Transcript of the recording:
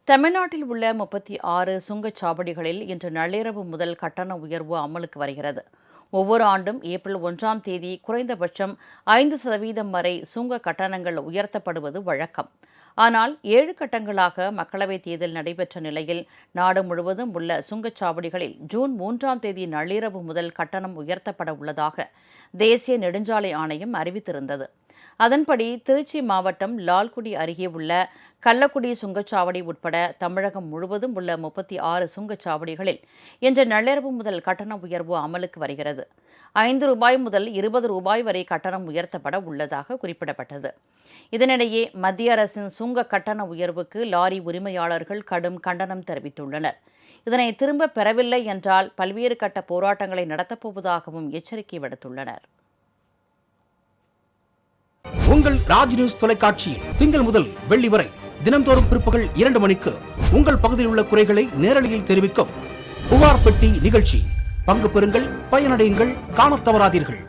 தமிழ்நாட்டில் உள்ள 36 சுங்கச்சாவடிகளில் இன்று நள்ளிரவு முதல் கட்டண உயர்வு அமலுக்கு வருகிறது. ஒவ்வொரு ஆண்டும் ஏப்ரல் 1ஆம் தேதி குறைந்தபட்சம் 5% வரை சுங்க கட்டணங்கள் உயர்த்தப்படுவது வழக்கம். ஆனால் 7 கட்டங்களாக மக்களவைத் தேர்தல் நடைபெற்ற நிலையில் நாடு முழுவதும் உள்ள சுங்கச்சாவடிகளில் ஜூன் 3ஆம் தேதி நள்ளிரவு முதல் கட்டணம் உயர்த்தப்பட உள்ளதாக தேசிய நெடுஞ்சாலை ஆணையம் அறிவித்திருந்தது. அதன்படி திருச்சி மாவட்டம் லால்குடி அருகே உள்ள கள்ளக்குடி சுங்கச்சாவடி உட்பட தமிழகம் முழுவதும் உள்ள 36 சுங்கச்சாவடிகளில் இன்று நள்ளிரவு முதல் கட்டண உயர்வு அமலுக்கு வருகிறது. ரூபாய் 5 முதல் ரூபாய் 20 வரை கட்டணம் உயர்த்தப்பட உள்ளதாக குறிப்பிடப்பட்டது. இதனிடையே மத்திய அரசின் சுங்க கட்டண உயர்வுக்கு லாரி உரிமையாளர்கள் கடும் கண்டனம் தெரிவித்துள்ளனர். இதனை திரும்பப் பெறவில்லை என்றால் பல்வேறு கட்ட போராட்டங்களை நடத்தப்போவதாகவும் எச்சரிக்கை விடுத்துள்ளனர். உங்கள் ராஜ் நியூஸ் தொலைக்காட்சியில் திங்கள் முதல் வெள்ளி வரை தினந்தோறும் பிற்பகல் 2 மணிக்கு உங்கள் பகுதியில் உள்ள குறைகளை நேரலையில் தெரிவிக்கும் புகார் பெட்டி நிகழ்ச்சி. பங்கு பெறுங்கள், பயனடையுங்கள், காணத் தவறாதீர்கள்.